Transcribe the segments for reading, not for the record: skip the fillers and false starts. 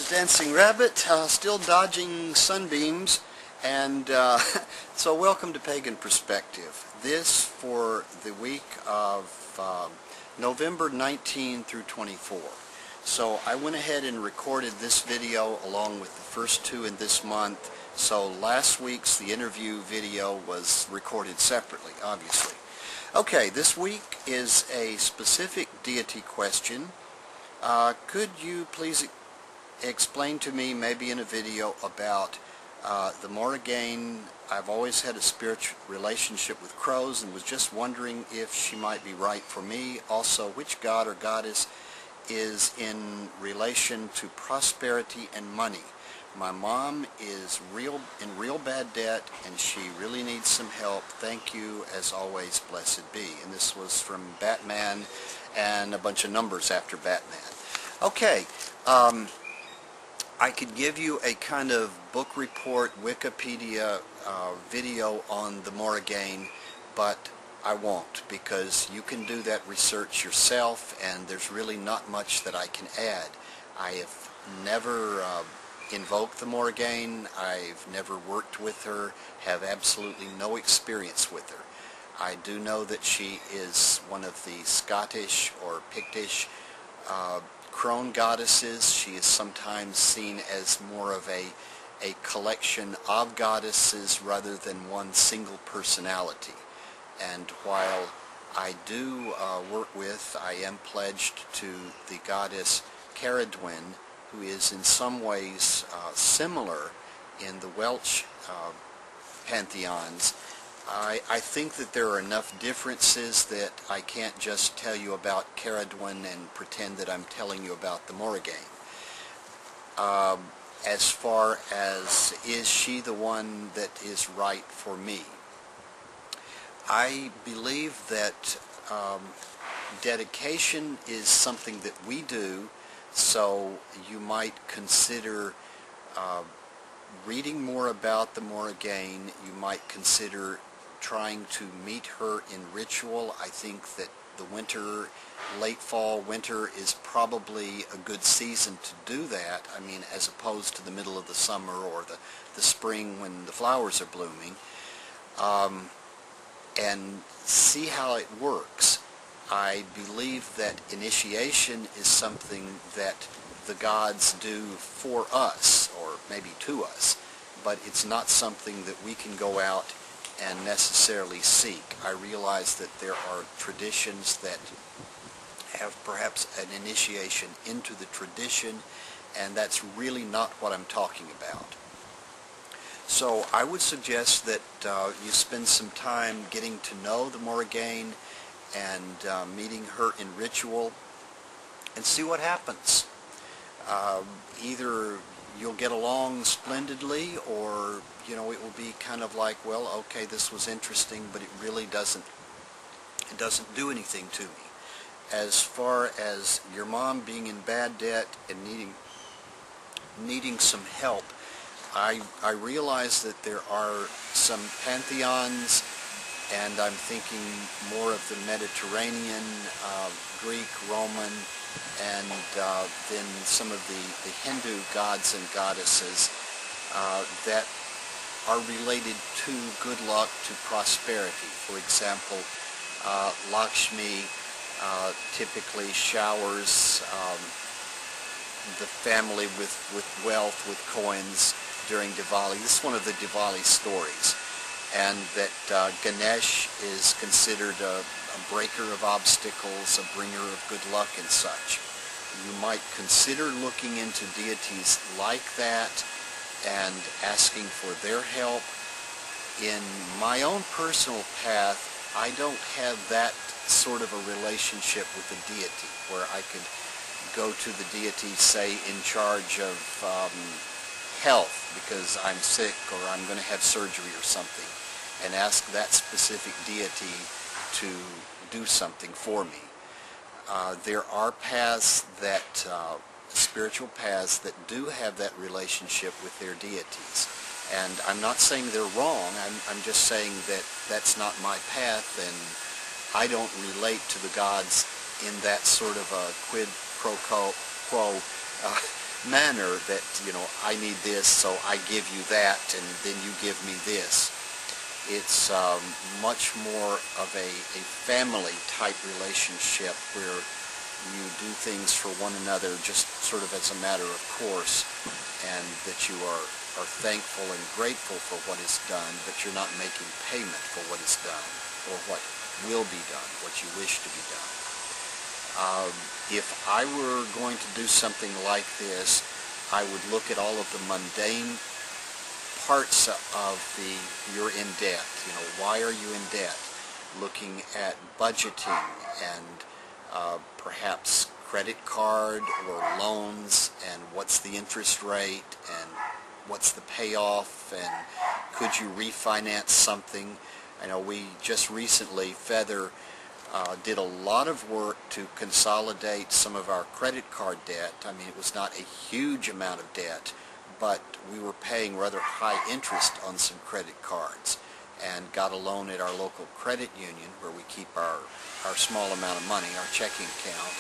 Dancing Rabbit, still dodging sunbeams, and so welcome to Pagan Perspective. This for the week of November 19 through 24. So I went ahead and recorded this video along with the first two in this month, so last week's the interview video was recorded separately, obviously. Okay, this week is a specific deity question. Could you please explain to me, maybe in a video, about the Morrigan? I've always had a spiritual relationship with crows and was just wondering if she might be right for me. Also, which god or goddess is in relation to prosperity and money? My mom is in real bad debt and she really needs some help. Thank you, as always, blessed be. And this was from Batman and a bunch of numbers after Batman. Okay, I could give you a kind of book report, Wikipedia video on the Morrigan, but I won't, because you can do that research yourself and there's really not much that I can add. I have never invoked the Morrigan, I've never worked with her, have absolutely no experience with her. I do know that she is one of the Scottish or Pictish crone goddesses. She is sometimes seen as more of a collection of goddesses rather than one single personality. And while I do work with, I am pledged to the goddess Caradwyn, who is in some ways similar in the Welsh pantheons. I think that there are enough differences that I can't just tell you about Caradwyn and pretend that I'm telling you about the Morrigan. As far as, is she the one that is right for me? I believe that dedication is something that we do, so you might consider reading more about the Morrigan. You might consider trying to meet her in ritual. I think that the winter, late fall, winter is probably a good season to do that. I mean, as opposed to the middle of the summer or the spring when the flowers are blooming. And see how it works. I believe that initiation is something that the gods do for us, or maybe to us, but it's not something that we can go out and necessarily seek. I realize that there are traditions that have perhaps an initiation into the tradition, and that's really not what I'm talking about. So I would suggest that you spend some time getting to know the Morrigan and meeting her in ritual and see what happens. Either you'll get along splendidly, or it will be kind of like, well, okay, this was interesting, but it really doesn't do anything to me. As far as your mom being in bad debt and needing some help, I realize that there are some pantheons, and I'm thinking more of the Mediterranean, Greek, Roman, and then some of the Hindu gods and goddesses that are related to good luck, to prosperity. For example, Lakshmi typically showers the family with wealth, with coins during Diwali. This is one of the Diwali stories. And that Ganesh is considered a breaker of obstacles, a bringer of good luck and such. You might consider looking into deities like that and asking for their help. In my own personal path, I don't have that sort of a relationship with the deity where I could go to the deity, say, in charge of health because I'm sick or I'm going to have surgery or something, and ask that specific deity to do something for me. There are paths that, spiritual paths that do have that relationship with their deities. And I'm not saying they're wrong, I'm just saying that that's not my path, and I don't relate to the gods in that sort of a quid pro quo manner that, I need this, so I give you that, and then you give me this. It's much more of a family type relationship where you do things for one another just sort of as a matter of course, and that you are thankful and grateful for what is done, but you're not making payment for what is done or what will be done, what you wish to be done. If I were going to do something like this, I would look at all of the mundane parts of you're in debt. Why are you in debt? Looking at budgeting and perhaps credit card or loans, and what's the interest rate and what's the payoff, and could you refinance something? I know we just recently, Feather, did a lot of work to consolidate some of our credit card debt. I mean, it was not a huge amount of debt, but we were paying rather high interest on some credit cards, and got a loan at our local credit union where we keep our small amount of money, our checking account,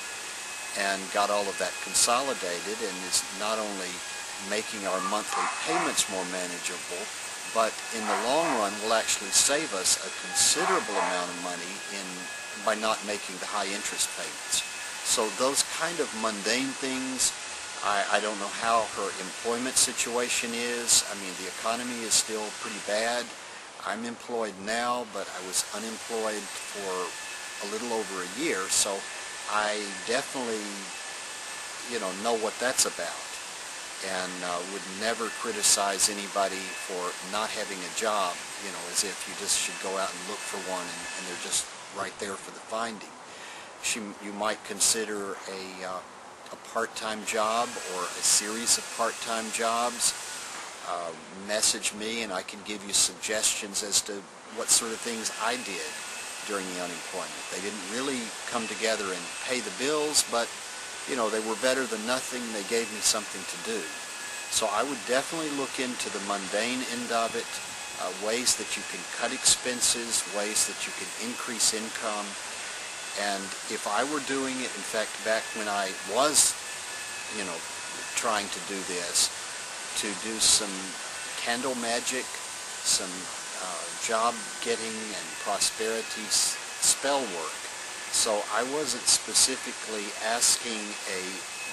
and got all of that consolidated, and is not only making our monthly payments more manageable, but in the long run will actually save us a considerable amount of money by not making the high interest payments. So those kind of mundane things, I don't know how her employment situation is. I mean, the economy is still pretty bad. I'm employed now, but I was unemployed for a little over a year, so I definitely, know what that's about, and would never criticize anybody for not having a job, as if you just should go out and look for one and they're just right there for the finding. You might consider a part-time job or a series of part-time jobs. Message me and I can give you suggestions as to what sort of things I did during the unemployment. They didn't really come together and pay the bills, but they were better than nothing. They gave me something to do. So I would definitely look into the mundane end of it, ways that you can cut expenses, ways that you can increase income. And if I were doing it, in fact, back when I was, trying to do this, to do some candle magic, some job getting and prosperity spell work. So I wasn't specifically asking a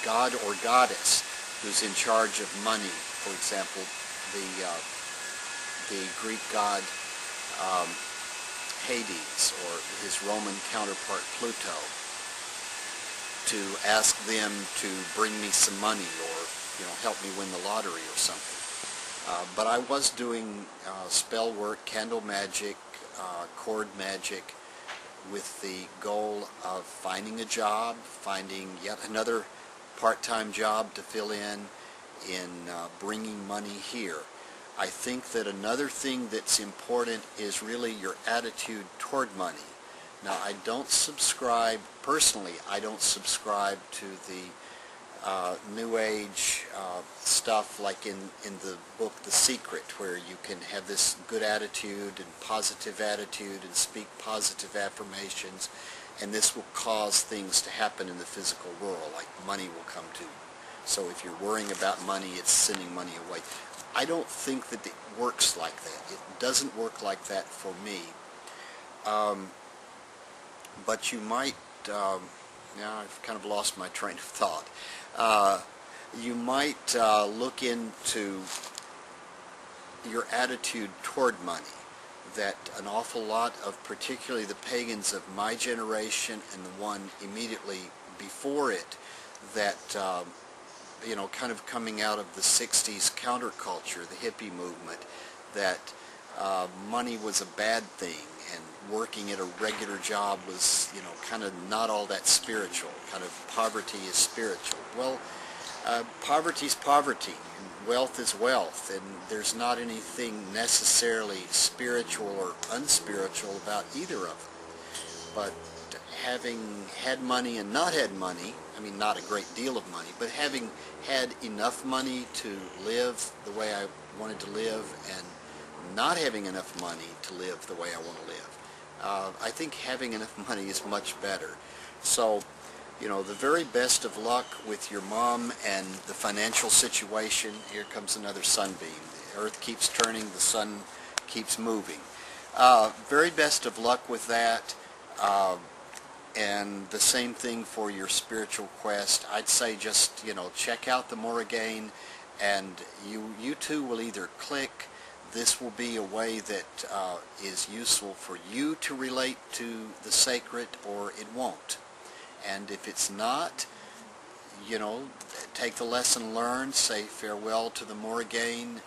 god or goddess who's in charge of money. For example, the Greek god Hades, or his Roman counterpart Pluto, to ask them to bring me some money or help me win the lottery or something. But I was doing spell work, candle magic, cord magic, with the goal of finding a job, finding yet another part-time job to fill in bringing money here. I think that another thing that's important is really your attitude toward money. Now, I don't subscribe, personally, I don't subscribe to the New Age stuff like in the book The Secret, where you can have this good attitude and positive attitude and speak positive affirmations, and this will cause things to happen in the physical world, like money will come to you. So if you're worrying about money, it's sending money away. I don't think that it works like that. It doesn't work like that for me. But you might, now I've kind of lost my train of thought. You might look into your attitude toward money. That an awful lot of, particularly the pagans of my generation and the one immediately before it, that kind of coming out of the 60s counterculture, the hippie movement, that money was a bad thing and working at a regular job was, kind of not all that spiritual. Kind of poverty is spiritual. Well, poverty's poverty, and wealth is wealth, and there's not anything necessarily spiritual or unspiritual about either of them. But having had money and not had money, I mean not a great deal of money, but having had enough money to live the way I wanted to live and not having enough money to live the way I want to live, I think having enough money is much better. So You know, the very best of luck with your mom and the financial situation. Here comes another sunbeam. The earth keeps turning, the sun keeps moving. Very best of luck with that. And the same thing for your spiritual quest. I'd say just, check out the Morrigan, and you two will either click. This will be a way that is useful for you to relate to the sacred, or it won't. And if it's not, take the lesson learned, say farewell to the Morrigan,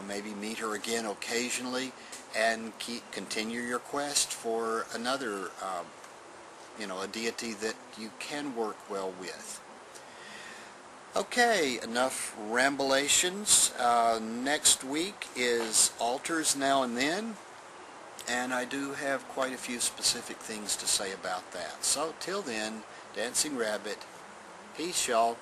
maybe meet her again occasionally, and continue your quest for another, a deity that you can work well with. Okay, enough rambulations. Next week is altars now and then, and I do have quite a few specific things to say about that. So till then, Dancing Rabbit, peace y'all.